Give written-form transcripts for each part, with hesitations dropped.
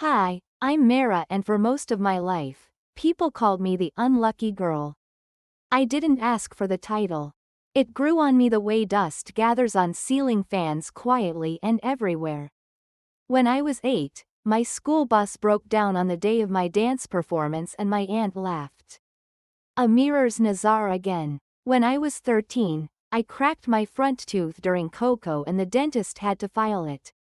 Hi, I'm Meera, and for most of my life, people called me the unlucky girl. I didn't ask for the title. It grew on me the way dust gathers on ceiling fans quietly and everywhere. When I was 8, my school bus broke down on the day of my dance performance and my aunt laughed. A mirror's Nazar again. When I was 13, I cracked my front tooth during Coco and the dentist had to file it.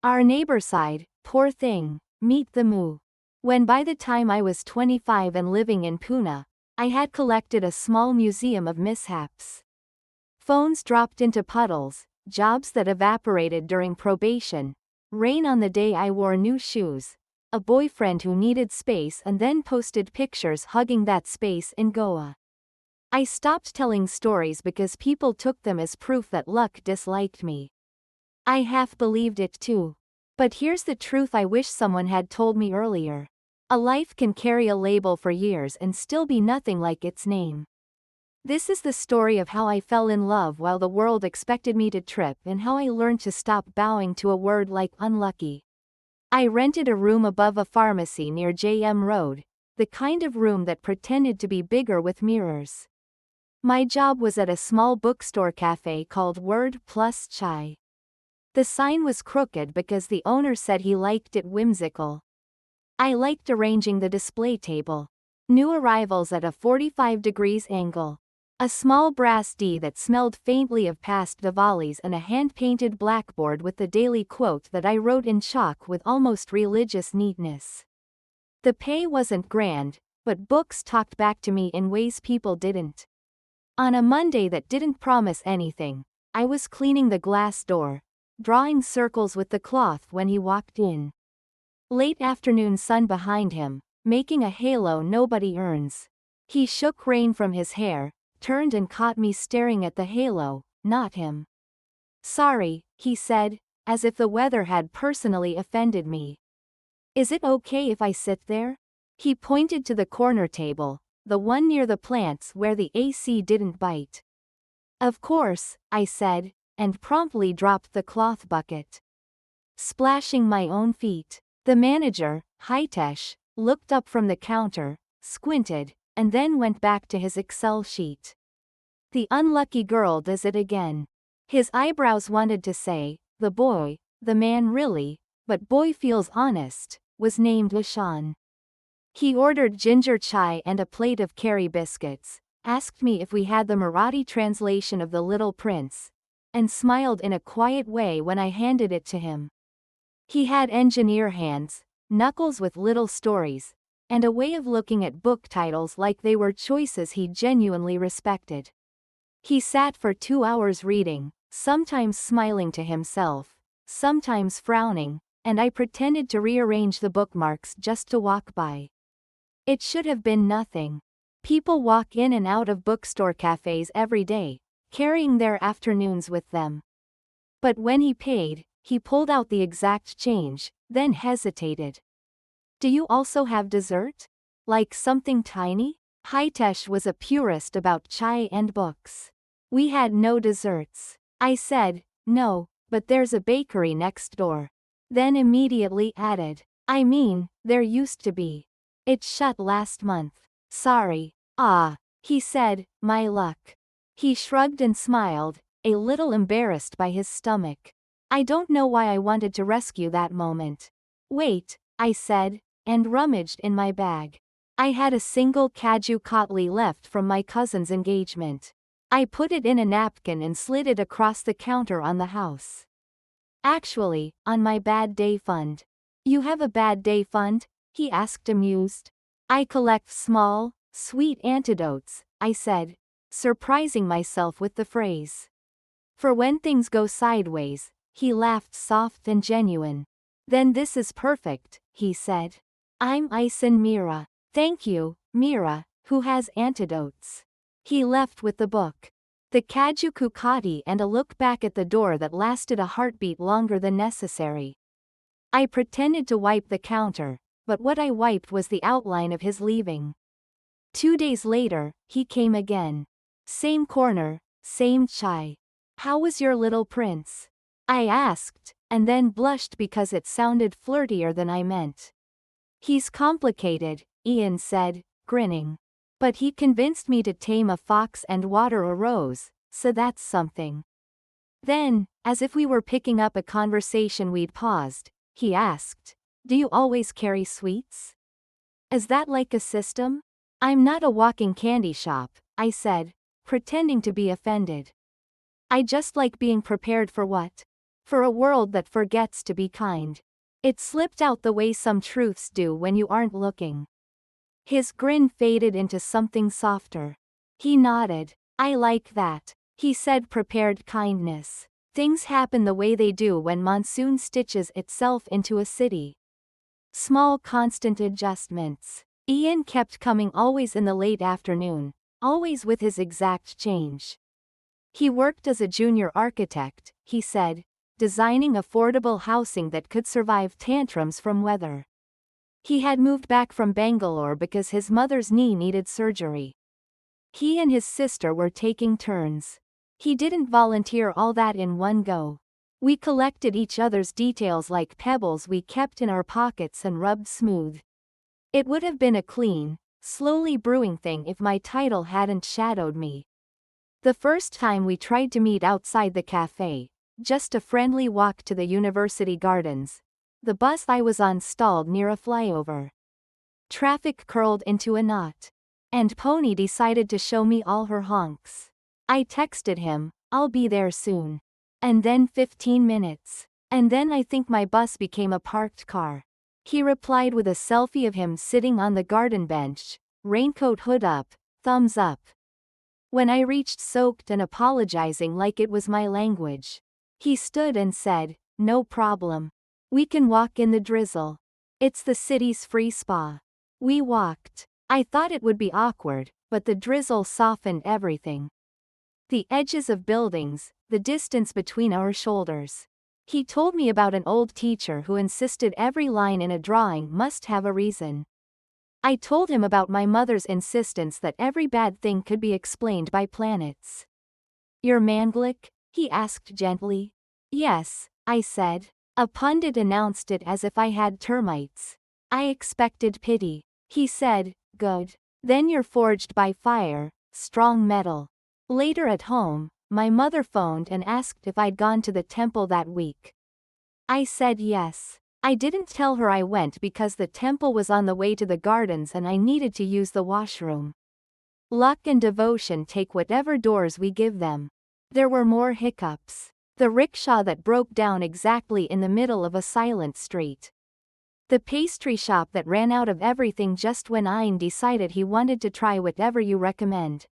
Our neighbor sighed, "Poor thing, meet the moo." When by the time I was 25 and living in Pune, I had collected a small museum of mishaps. Phones dropped into puddles, jobs that evaporated during probation, rain on the day I wore new shoes, a boyfriend who needed space and then posted pictures hugging that space in Goa. I stopped telling stories because people took them as proof that luck disliked me. I half believed it too. But here's the truth I wish someone had told me earlier. A life can carry a label for years and still be nothing like its name. This is the story of how I fell in love while the world expected me to trip and how I learned to stop bowing to a word like unlucky. I rented a room above a pharmacy near JM Road, the kind of room that pretended to be bigger with mirrors. My job was at a small bookstore cafe called Word Plus Chai. The sign was crooked because the owner said he liked it whimsical. I liked arranging the display table. New arrivals at a 45 degrees angle. A small brass D that smelled faintly of past Diwalis and a hand-painted blackboard with the daily quote that I wrote in chalk with almost religious neatness. The pay wasn't grand, but books talked back to me in ways people didn't. On a Monday that didn't promise anything, I was cleaning the glass door, drawing circles with the cloth when he walked in. Late afternoon sun behind him, making a halo nobody earns. He shook rain from his hair, turned and caught me staring at the halo, not him. "Sorry," he said, as if the weather had personally offended me. "Is it okay if I sit there?" He pointed to the corner table, the one near the plants where the AC didn't bite. "Of course," I said, and promptly dropped the cloth bucket. Splashing my own feet. The manager, Hitesh, looked up from the counter, squinted, and then went back to his Excel sheet. "The unlucky girl does it again." His eyebrows wanted to say, "The boy, the man really, but boy feels honest," was named Ishan. He ordered ginger chai and a plate of curry biscuits, asked me if we had the Marathi translation of The Little Prince, and smiled in a quiet way when I handed it to him. He had engineer hands, knuckles with little stories, and a way of looking at book titles like they were choices he genuinely respected. He sat for 2 hours reading, sometimes smiling to himself, sometimes frowning, and I pretended to rearrange the bookmarks just to walk by. It should have been nothing. People walk in and out of bookstore cafes every day, carrying their afternoons with them. But when he paid, he pulled out the exact change, then hesitated. "Do you also have dessert? Like something tiny?" Hitesh was a purist about chai and books. "We had no desserts." I said, "No, but there's a bakery next door." Then immediately added, "I mean, there used to be. It shut last month." "Sorry." "Ah," he said, "my luck." He shrugged and smiled, a little embarrassed by his stomach. I don't know why I wanted to rescue that moment. "Wait," I said, and rummaged in my bag. I had a single kaju katli left from my cousin's engagement. I put it in a napkin and slid it across the counter on the house. "Actually, on my bad day fund." "You have a bad day fund?" he asked amused. "I collect small, sweet antidotes," I said, surprising myself with the phrase. "For when things go sideways." He laughed soft and genuine. "Then this is perfect," he said. "I'm Ishan Meera." "Thank you, Meera, who has antidotes." He left with the book, the kaju kukati, and a look back at the door that lasted a heartbeat longer than necessary. I pretended to wipe the counter, but what I wiped was the outline of his leaving. 2 days later, he came again. Same corner, same chai. "How was your little prince?" I asked, and then blushed because it sounded flirtier than I meant. He's complicated, Ian said, grinning. But he convinced me to tame a fox and water a rose, so that's something. Then, as if we were picking up a conversation we'd paused, he asked, "Do you always carry sweets? Is that like a system?" "I'm not a walking candy shop," I said, pretending to be offended. "I just like being prepared for what? For a world that forgets to be kind." It slipped out the way some truths do when you aren't looking. His grin faded into something softer. He nodded. "I like that," he said, prepared kindness. "Things happen the way they do when monsoon stitches itself into a city. Small constant adjustments." Ian kept coming, always in the late afternoon, always with his exact change. He worked as a junior architect, he said, designing affordable housing that could survive tantrums from weather. He had moved back from Bangalore because his mother's knee needed surgery. He and his sister were taking turns. He didn't volunteer all that in one go. We collected each other's details like pebbles we kept in our pockets and rubbed smooth. It would have been a clean, slowly brewing thing if my title hadn't shadowed me. The first time we tried to meet outside the cafe, just a friendly walk to the university gardens, the bus I was on stalled near a flyover. Traffic curled into a knot. And Pony decided to show me all her honks. I texted him, "I'll be there soon." And then 15 minutes. And then I think my bus became a parked car. He replied with a selfie of him sitting on the garden bench, raincoat hood up, thumbs up. When I reached, soaked and apologizing like it was my language, he stood and said, "No problem. We can walk in the drizzle. It's the city's free spa." We walked. I thought it would be awkward, but the drizzle softened everything. The edges of buildings, the distance between our shoulders. He told me about an old teacher who insisted every line in a drawing must have a reason. I told him about my mother's insistence that every bad thing could be explained by planets. "You're Manglik?" he asked gently. "Yes," I said. A pundit announced it as if I had termites. I expected pity. He said, "Good. Then you're forged by fire, strong metal." Later at home, my mother phoned and asked if I'd gone to the temple that week. I said yes. I didn't tell her I went because the temple was on the way to the gardens and I needed to use the washroom. Luck and devotion take whatever doors we give them. There were more hiccups. The rickshaw that broke down exactly in the middle of a silent street. The pastry shop that ran out of everything just when Ian decided he wanted to try whatever you recommend.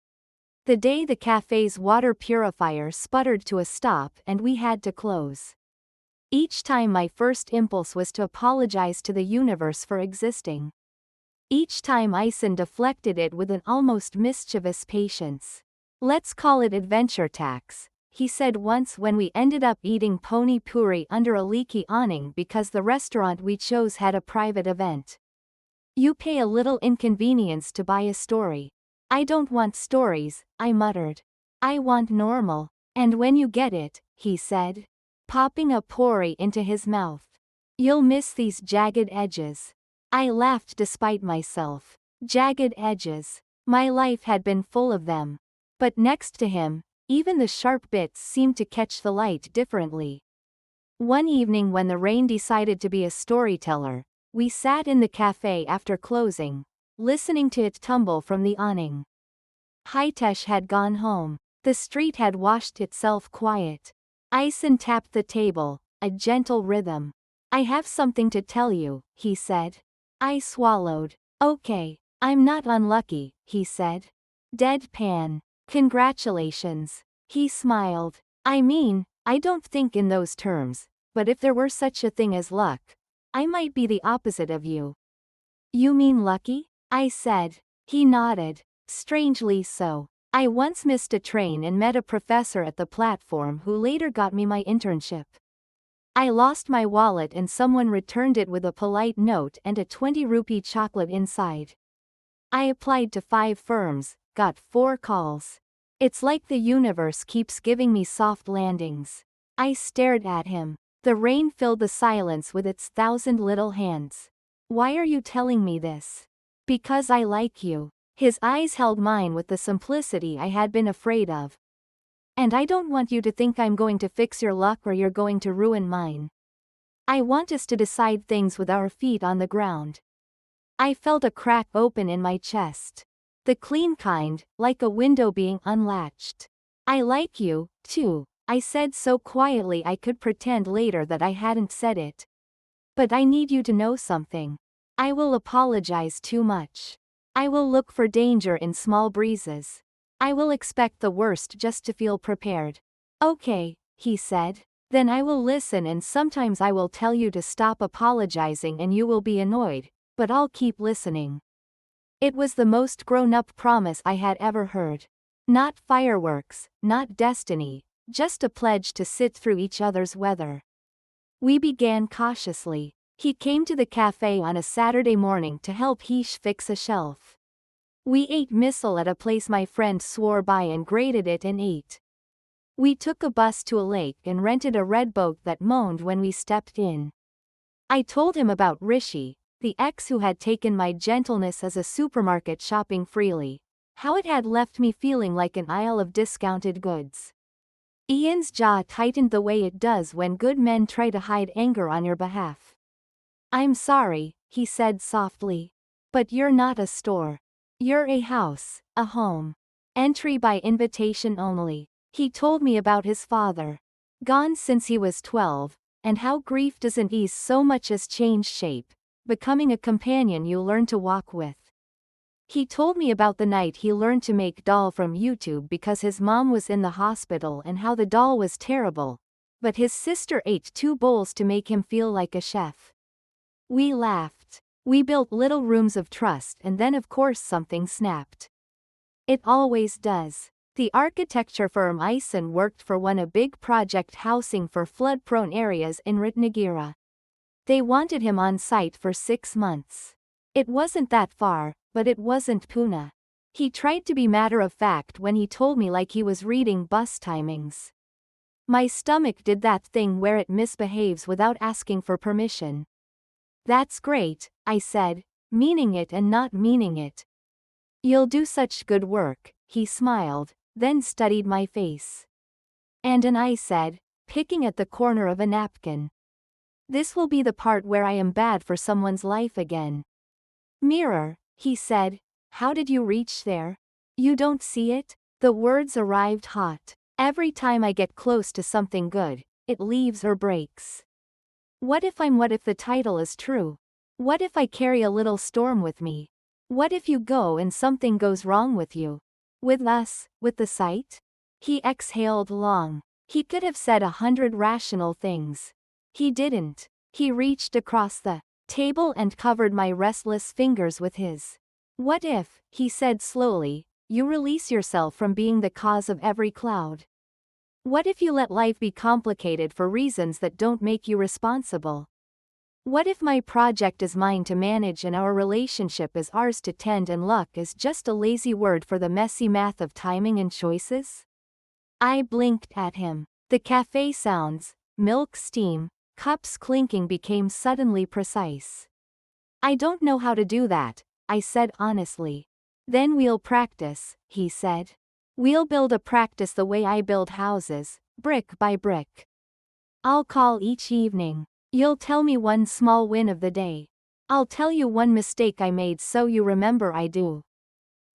The day the cafe's water purifier sputtered to a stop and we had to close. Each time my first impulse was to apologize to the universe for existing. Each time Ishan deflected it with an almost mischievous patience. "Let's call it adventure tax," he said once when we ended up eating pony puri under a leaky awning because the restaurant we chose had a private event. "You pay a little inconvenience to buy a story." "I don't want stories," I muttered. "I want normal." "And when you get it," he said, popping a pori into his mouth, "you'll miss these jagged edges." I laughed despite myself. Jagged edges. My life had been full of them. But next to him, even the sharp bits seemed to catch the light differently. One evening when the rain decided to be a storyteller, we sat in the cafe after closing, listening to it tumble from the awning. Hitesh had gone home. The street had washed itself quiet. Ishan tapped the table, a gentle rhythm. "I have something to tell you," he said. I swallowed. "Okay. I'm not unlucky," he said. Deadpan. "Congratulations." He smiled. "I mean, I don't think in those terms, but if there were such a thing as luck, I might be the opposite of you." "You mean lucky?" I said. He nodded. "Strangely so. I once missed a train and met a professor at the platform who later got me my internship. I lost my wallet and someone returned it with a polite note and a 20-rupee chocolate inside. I applied to 5 firms, got 4 calls. It's like the universe keeps giving me soft landings." I stared at him. The rain filled the silence with its 1,000 little hands. Why are you telling me this? Because I like you. His eyes held mine with the simplicity I had been afraid of. And I don't want you to think I'm going to fix your luck or you're going to ruin mine. I want us to decide things with our feet on the ground. I felt a crack open in my chest. The clean kind, like a window being unlatched. I like you, too, I said so quietly I could pretend later that I hadn't said it. But I need you to know something. I will apologize too much. I will look for danger in small breezes. I will expect the worst just to feel prepared. Okay, he said. Then I will listen, and sometimes I will tell you to stop apologizing and you will be annoyed, but I'll keep listening. It was the most grown-up promise I had ever heard. Not fireworks, not destiny, just a pledge to sit through each other's weather. We began cautiously. He came to the cafe on a Saturday morning to help Hish fix a shelf. We ate missile at a place my friend swore by and graded it and ate. We took a bus to a lake and rented a red boat that moaned when we stepped in. I told him about Rishi, the ex who had taken my gentleness as a supermarket shopping freely, how it had left me feeling like an aisle of discounted goods. Ian's jaw tightened the way it does when good men try to hide anger on your behalf. I'm sorry, he said softly. But you're not a store. You're a house, a home. Entry by invitation only. He told me about his father. Gone since he was 12, and how grief doesn't ease so much as change shape, becoming a companion you learn to walk with. He told me about the night he learned to make doll from YouTube because his mom was in the hospital and how the doll was terrible, but his sister ate 2 bowls to make him feel like a chef. We laughed. We built little rooms of trust, and then of course something snapped. It always does. The architecture firm Ishan worked for won a big project housing for flood-prone areas in Ratnagiri. They wanted him on site for 6 months. It wasn't that far, but it wasn't Pune. He tried to be matter-of-fact when he told me like he was reading bus timings. My stomach did that thing where it misbehaves without asking for permission. That's great, I said, meaning it and not meaning it. You'll do such good work, he smiled, then studied my face. And I said, picking at the corner of a napkin. This will be the part where I am bad for someone's life again. Mirror, he said, how did you reach there? You don't see it? The words arrived hot. Every time I get close to something good, it leaves or breaks. What if the title is true? What if I carry a little storm with me? What if you go and something goes wrong with you? With us, with the site? He exhaled long. He could have said 100 rational things. He didn't. He reached across the table and covered my restless fingers with his. What if, he said slowly, you release yourself from being the cause of every cloud? What if you let life be complicated for reasons that don't make you responsible? What if my project is mine to manage and our relationship is ours to tend and luck is just a lazy word for the messy math of timing and choices? I blinked at him. The cafe sounds, milk steam, cups clinking became suddenly precise. I don't know how to do that, I said honestly. Then we'll practice, he said. We'll build a practice the way I build houses, brick by brick. I'll call each evening. You'll tell me one small win of the day. I'll tell you one mistake I made so you remember I do.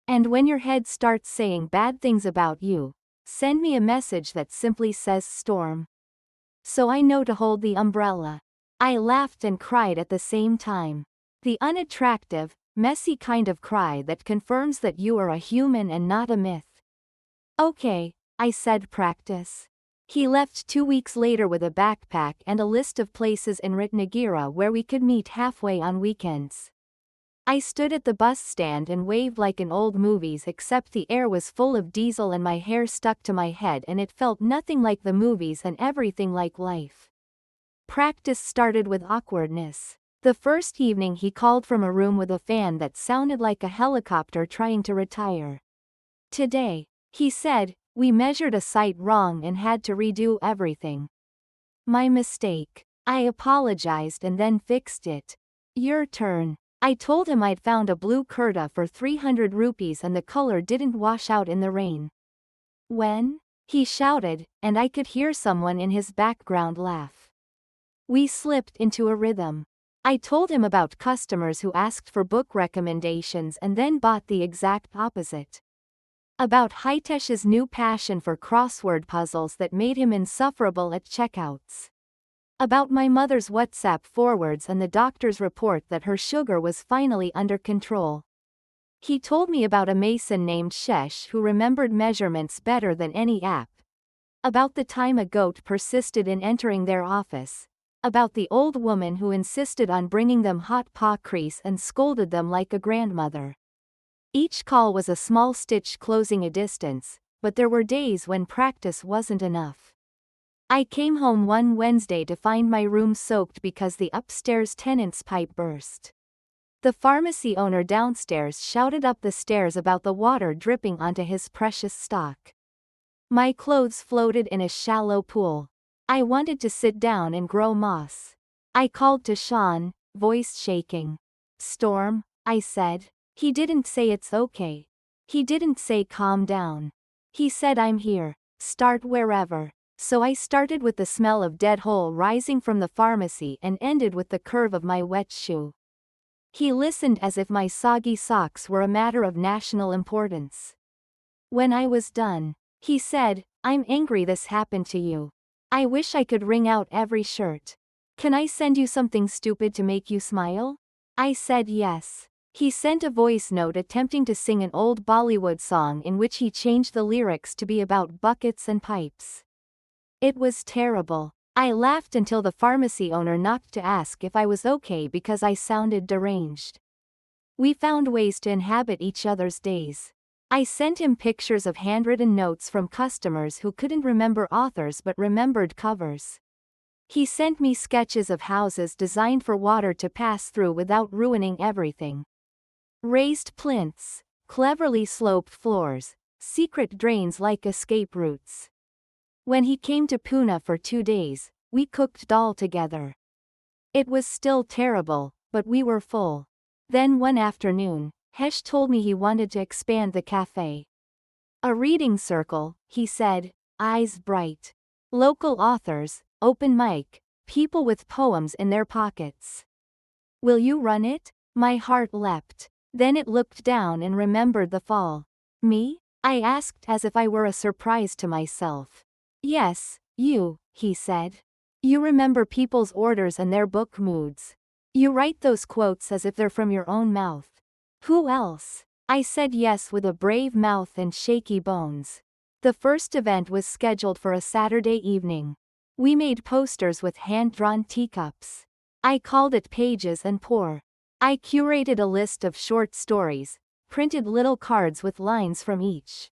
And when your head starts saying bad things about you, send me a message that simply says storm. So I know to hold the umbrella. I laughed and cried at the same time. The unattractive, messy kind of cry that confirms that you are a human and not a myth. Okay, I said practice. He left 2 weeks later with a backpack and a list of places in Ratnagiri where we could meet halfway on weekends. I stood at the bus stand and waved like in old movies, except the air was full of diesel and my hair stuck to my head and it felt nothing like the movies and everything like life. Practice started with awkwardness. The first evening he called from a room with a fan that sounded like a helicopter trying to retire. Today, he said, we measured a site wrong and had to redo everything. My mistake. I apologized and then fixed it. Your turn. I told him I'd found a blue kurta for 300 rupees and the color didn't wash out in the rain. When? He shouted, and I could hear someone in his background laugh. We slipped into a rhythm. I told him about customers who asked for book recommendations and then bought the exact opposite. About Hitesh's new passion for crossword puzzles that made him insufferable at checkouts. About my mother's WhatsApp forwards and the doctor's report that her sugar was finally under control. He told me about a mason named Shesh who remembered measurements better than any app. About the time a goat persisted in entering their office. About the old woman who insisted on bringing them hot pakris and scolded them like a grandmother. Each call was a small stitch closing a distance, but there were days when practice wasn't enough. I came home one Wednesday to find my room soaked because the upstairs tenant's pipe burst. The pharmacy owner downstairs shouted up the stairs about the water dripping onto his precious stock. My clothes floated in a shallow pool. I wanted to sit down and grow moss. I called to Sean, voice shaking. Storm, I said. He didn't say it's okay. He didn't say calm down. He said I'm here, start wherever. So I started with the smell of dead hole rising from the pharmacy and ended with the curve of my wet shoe. He listened as if my soggy socks were a matter of national importance. When I was done, he said, I'm angry this happened to you. I wish I could wring out every shirt. Can I send you something stupid to make you smile? I said yes. He sent a voice note attempting to sing an old Bollywood song in which he changed the lyrics to be about buckets and pipes. It was terrible. I laughed until the pharmacy owner knocked to ask if I was okay because I sounded deranged. We found ways to inhabit each other's days. I sent him pictures of handwritten notes from customers who couldn't remember authors but remembered covers. He sent me sketches of houses designed for water to pass through without ruining everything. Raised plinths, cleverly sloped floors, secret drains like escape routes. When he came to Pune for 2 days, we cooked dal together. It was still terrible, but we were full. Then one afternoon, Hesh told me he wanted to expand the cafe. A reading circle, he said, eyes bright. Local authors, open mic, people with poems in their pockets. Will you run it? My heart leapt. Then it looked down and remembered the fall. Me? I asked as if I were a surprise to myself. Yes, you, he said. You remember people's orders and their book moods. You write those quotes as if they're from your own mouth. Who else? I said yes with a brave mouth and shaky bones. The first event was scheduled for a Saturday evening. We made posters with hand-drawn teacups. I called it Pages and Pour. I curated a list of short stories, printed little cards with lines from each.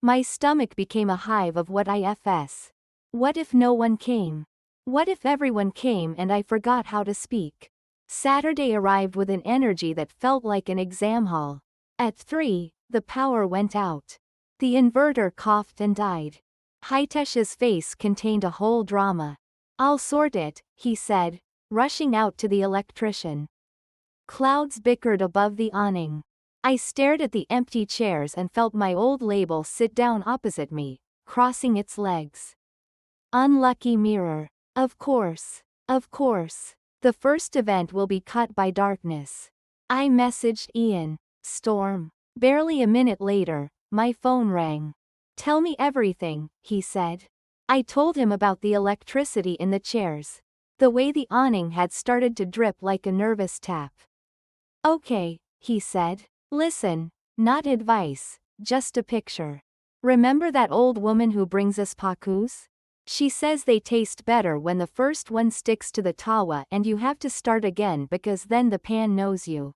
My stomach became a hive of what ifs. What if no one came? What if everyone came and I forgot how to speak? Saturday arrived with an energy that felt like an exam hall. At 3, the power went out. The inverter coughed and died. Hitesh's face contained a whole drama. I'll sort it, he said, rushing out to the electrician. Clouds bickered above the awning. I stared at the empty chairs and felt my old label sit down opposite me, crossing its legs. Unlucky mirror. Of course. Of course. The first event will be cut by darkness. I messaged Ian. Storm. Barely a minute later, my phone rang. Tell me everything, he said. I told him about the electricity in the chairs. The way the awning had started to drip like a nervous tap. Okay, he said. Listen, not advice, just a picture. Remember that old woman who brings us pakus? She says they taste better when the first one sticks to the tawa and you have to start again because then the pan knows you.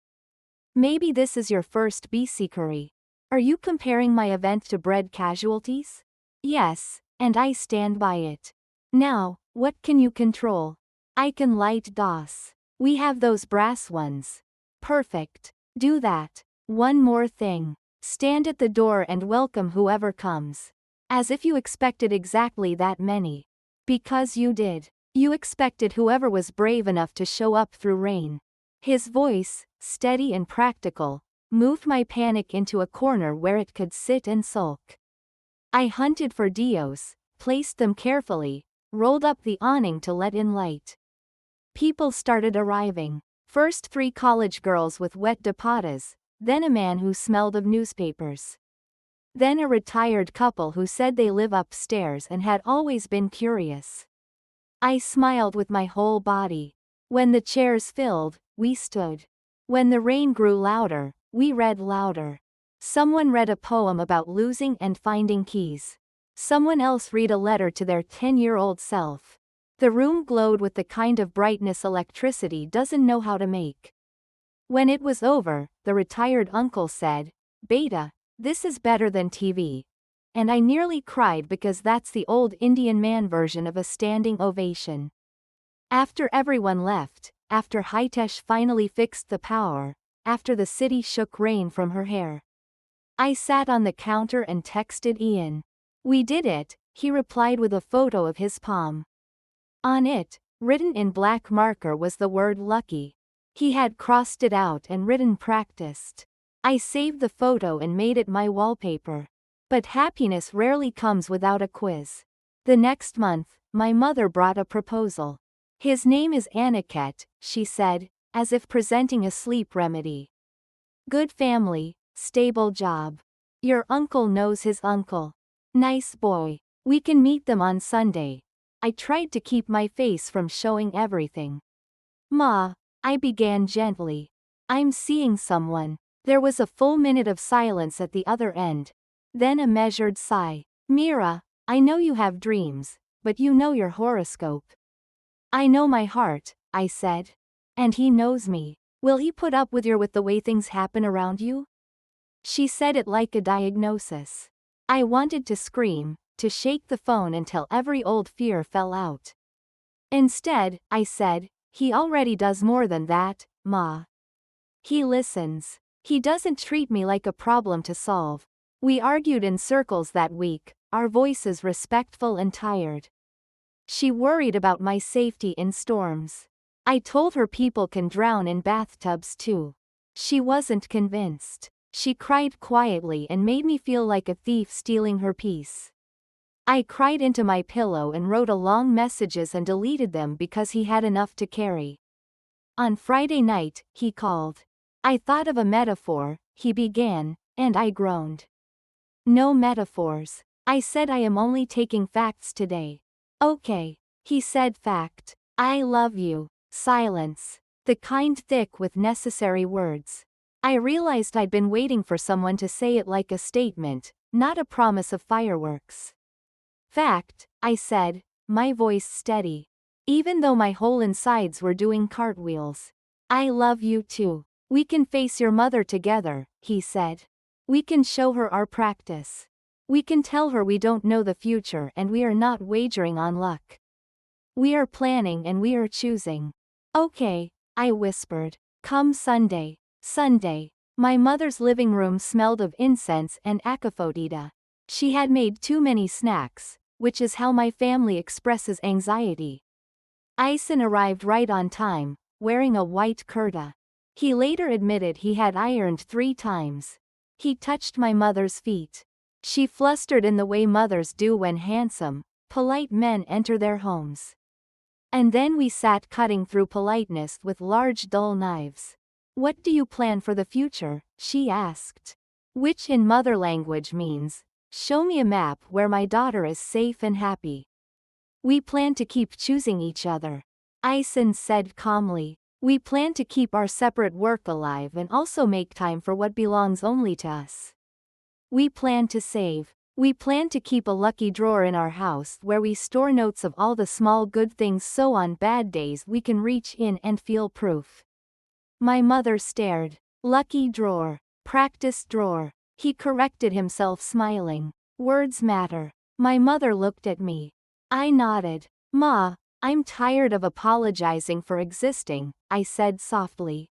Maybe this is your first BC curry. Are you comparing my event to bread casualties? Yes, and I stand by it. Now, what can you control? I can light DOS. We have those brass ones. Perfect. Do that. One more thing. Stand at the door and welcome whoever comes. As if you expected exactly that many. Because you did. You expected whoever was brave enough to show up through rain. His voice, steady and practical, moved my panic into a corner where it could sit and sulk. I hunted for dios, placed them carefully, rolled up the awning to let in light. People started arriving. First 3 college girls with wet dupatas, then a man who smelled of newspapers. Then a retired couple who said they live upstairs and had always been curious. I smiled with my whole body. When the chairs filled, we stood. When the rain grew louder, we read louder. Someone read a poem about losing and finding keys. Someone else read a letter to their 10-year-old self. The room glowed with the kind of brightness electricity doesn't know how to make. When it was over, the retired uncle said, "Beta, this is better than TV." And I nearly cried because that's the old Indian man version of a standing ovation. After everyone left, after Hitesh finally fixed the power, after the city shook rain from her hair, I sat on the counter and texted Ian. "We did it," he replied with a photo of his palm. On it, written in black marker, was the word lucky. He had crossed it out and written practiced. I saved the photo and made it my wallpaper. But happiness rarely comes without a quiz. The next month, my mother brought a proposal. "His name is Aniket," she said, as if presenting a sleep remedy. "Good family, stable job. Your uncle knows his uncle. Nice boy. We can meet them on Sunday." I tried to keep my face from showing everything. "Ma," I began gently. "I'm seeing someone." There was a full minute of silence at the other end. Then a measured sigh. "Meera, I know you have dreams, but you know your horoscope." "I know my heart," I said. "And he knows me. Will he put up with the way things happen around you?" She said it like a diagnosis. I wanted to scream, to shake the phone until every old fear fell out. Instead, I said, "He already does more than that, Ma. He listens. He doesn't treat me like a problem to solve." We argued in circles that week, our voices respectful and tired. She worried about my safety in storms. I told her people can drown in bathtubs too. She wasn't convinced. She cried quietly and made me feel like a thief stealing her peace. I cried into my pillow and wrote long messages and deleted them because he had enough to carry. On Friday night, he called. "I thought of a metaphor," he began, and I groaned. "No metaphors." I said, "I am only taking facts today." "Okay." He said, "Fact. I love you." Silence. The kind thick with necessary words. I realized I'd been waiting for someone to say it like a statement, not a promise of fireworks. "Fact," I said, my voice steady. Even though my whole insides were doing cartwheels. "I love you too. We can face your mother together," he said. "We can show her our practice. We can tell her we don't know the future and we are not wagering on luck. We are planning and we are choosing." "Okay," I whispered. "Come Sunday." Sunday. My mother's living room smelled of incense and acafoetida. She had made too many snacks, which is how my family expresses anxiety. Ishan arrived right on time, wearing a white kurta. He later admitted he had ironed 3 times. He touched my mother's feet. She flustered in the way mothers do when handsome, polite men enter their homes. And then we sat cutting through politeness with large dull knives. "What do you plan for the future?" she asked. Which in mother language means, "Show me a map where my daughter is safe and happy." "We plan to keep choosing each other," Ishan said calmly. "We plan to keep our separate work alive and also make time for what belongs only to us. We plan to save. We plan to keep a lucky drawer in our house where we store notes of all the small good things so on bad days we can reach in and feel proof." My mother stared. "Lucky drawer. Practice drawer." He corrected himself, smiling. "Words matter." My mother looked at me. I nodded. "Ma, I'm tired of apologizing for existing," I said softly.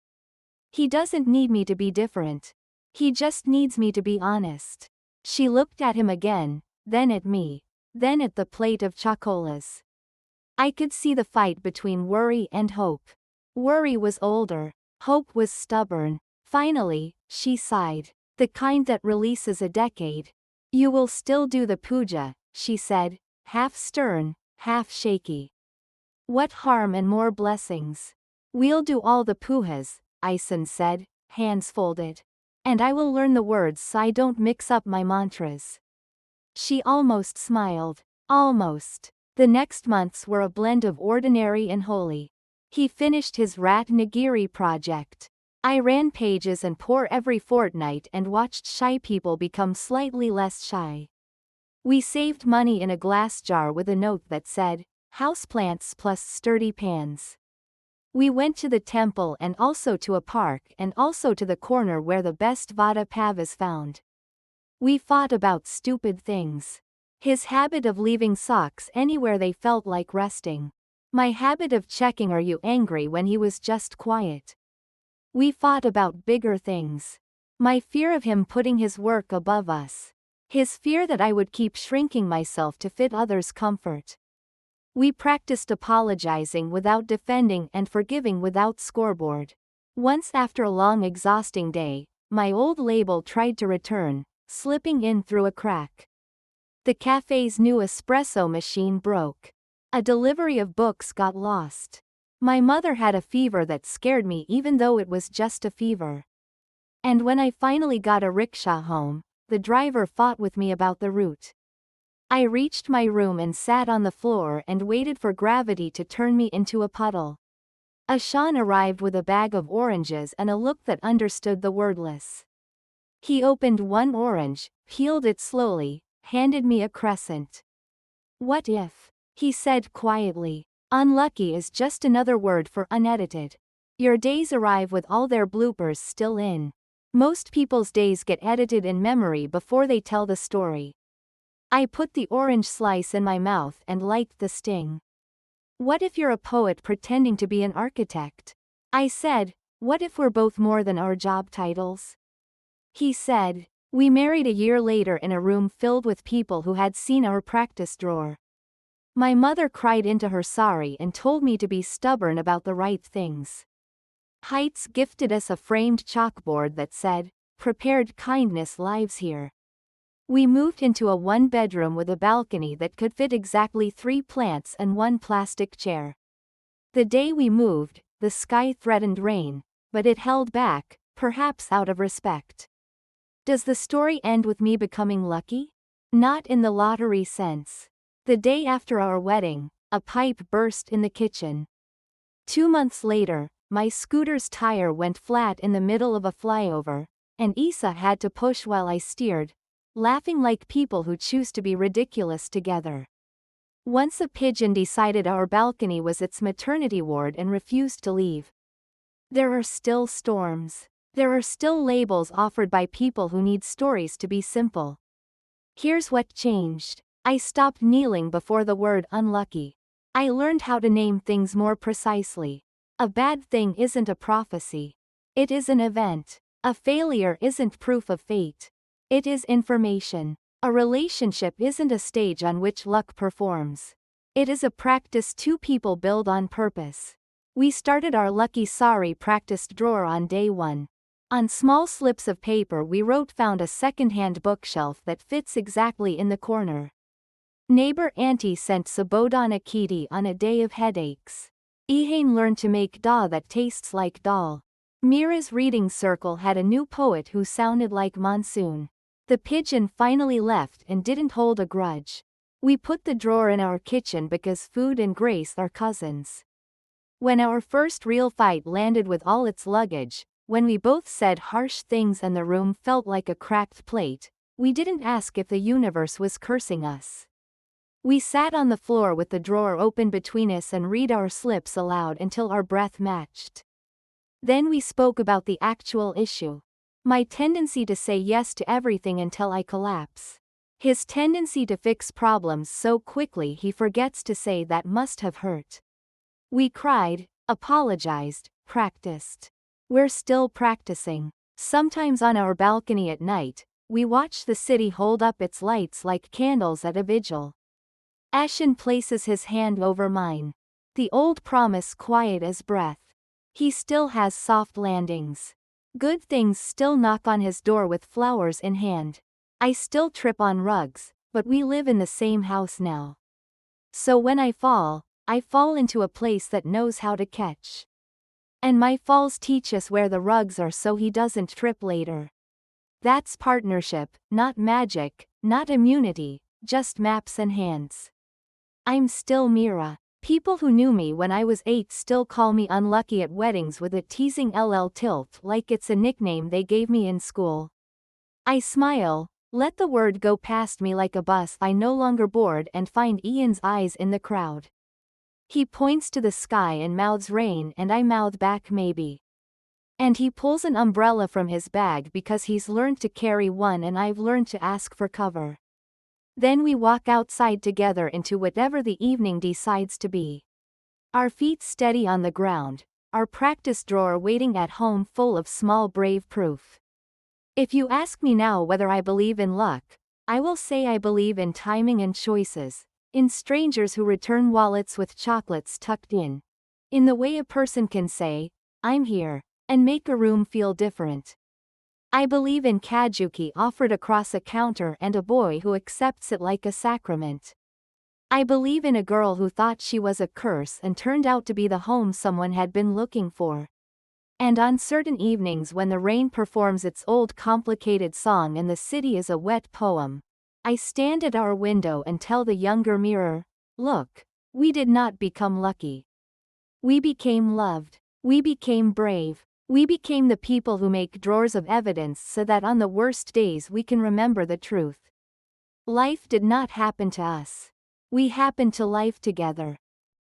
"He doesn't need me to be different. He just needs me to be honest." She looked at him again, then at me, then at the plate of chocolas. I could see the fight between worry and hope. Worry was older. Hope was stubborn. Finally, she sighed. The kind that releases a decade. You will still do the puja, she said, half stern, half shaky. What harm and more blessings. We'll do all the pujas, Ishan said, hands folded. And I will learn the words so I don't mix up my mantras. She almost smiled. Almost. The next months were a blend of ordinary and holy. He finished his Ratnagiri project. I ran pages and pour every fortnight and watched shy people become slightly less shy. We saved money in a glass jar with a note that said, houseplants plus sturdy pans. We went to the temple and also to a park and also to the corner where the best vada pav is found. We fought about stupid things. His habit of leaving socks anywhere they felt like resting. My habit of checking are you angry when he was just quiet. We fought about bigger things. My fear of him putting his work above us. His fear that I would keep shrinking myself to fit others' comfort. We practiced apologizing without defending and forgiving without scoreboard. Once after a long exhausting day, my old label tried to return, slipping in through a crack. The cafe's new espresso machine broke. A delivery of books got lost. My mother had a fever that scared me even though it was just a fever. And when I finally got a rickshaw home, the driver fought with me about the route. I reached my room and sat on the floor and waited for gravity to turn me into a puddle. Ishan arrived with a bag of oranges and a look that understood the wordless. He opened one orange, peeled it slowly, handed me a crescent. What if? He said quietly. Unlucky is just another word for unedited. Your days arrive with all their bloopers still in. Most people's days get edited in memory before they tell the story. I put the orange slice in my mouth and liked the sting. What if you're a poet pretending to be an architect? I said, what if we're both more than our job titles? He said, we married a year later in a room filled with people who had seen our practice drawer. My mother cried into her sari and told me to be stubborn about the right things. Heights gifted us a framed chalkboard that said, prepared kindness lives here. We moved into a one-bedroom with a balcony that could fit exactly 3 plants and 1 plastic chair. The day we moved, the sky threatened rain, but it held back, perhaps out of respect. Does the story end with me becoming lucky? Not in the lottery sense. The day after our wedding, a pipe burst in the kitchen. 2 months later, my scooter's tire went flat in the middle of a flyover, and Isa had to push while I steered, laughing like people who choose to be ridiculous together. Once a pigeon decided our balcony was its maternity ward and refused to leave. There are still storms. There are still labels offered by people who need stories to be simple. Here's what changed. I stopped kneeling before the word unlucky. I learned how to name things more precisely. A bad thing isn't a prophecy. It is an event. A failure isn't proof of fate. It is information. A relationship isn't a stage on which luck performs. It is a practice 2 people build on purpose. We started our lucky sari practiced drawer on day 1. On small slips of paper we wrote found a second-hand bookshelf that fits exactly in the corner. Neighbor Auntie sent sabodana kitty on a day of headaches. Ishan learned to make dal that tastes like dal. Meera's reading circle had a new poet who sounded like monsoon. The pigeon finally left and didn't hold a grudge. We put the drawer in our kitchen because food and grace are cousins. When our first real fight landed with all its luggage, when we both said harsh things and the room felt like a cracked plate, we didn't ask if the universe was cursing us. We sat on the floor with the drawer open between us and read our slips aloud until our breath matched. Then we spoke about the actual issue. My tendency to say yes to everything until I collapse. His tendency to fix problems so quickly he forgets to say that must have hurt. We cried, apologized, practiced. We're still practicing. Sometimes on our balcony at night, we watch the city hold up its lights like candles at a vigil. Ishan places his hand over mine. The old promise quiet as breath. He still has soft landings. Good things still knock on his door with flowers in hand. I still trip on rugs, but we live in the same house now. So when I fall into a place that knows how to catch. And my falls teach us where the rugs are so he doesn't trip later. That's partnership, not magic, not immunity, just maps and hands. I'm still Meera. People who knew me when I was 8 still call me unlucky at weddings with a teasing LL tilt like it's a nickname they gave me in school. I smile, let the word go past me like a bus I no longer board and find Ian's eyes in the crowd. He points to the sky and mouths rain and I mouth back maybe. And he pulls an umbrella from his bag because he's learned to carry one and I've learned to ask for cover. Then we walk outside together into whatever the evening decides to be. Our feet steady on the ground, our practice drawer waiting at home full of small brave proof. If you ask me now whether I believe in luck, I will say I believe in timing and choices, in strangers who return wallets with chocolates tucked in the way a person can say, I'm here, and make a room feel different. I believe in kajuki offered across a counter and a boy who accepts it like a sacrament. I believe in a girl who thought she was a curse and turned out to be the home someone had been looking for. And on certain evenings when the rain performs its old complicated song and the city is a wet poem, I stand at our window and tell the younger mirror, look, we did not become lucky. We became loved. We became brave. We became the people who make drawers of evidence so that on the worst days we can remember the truth. Life did not happen to us. We happened to life together.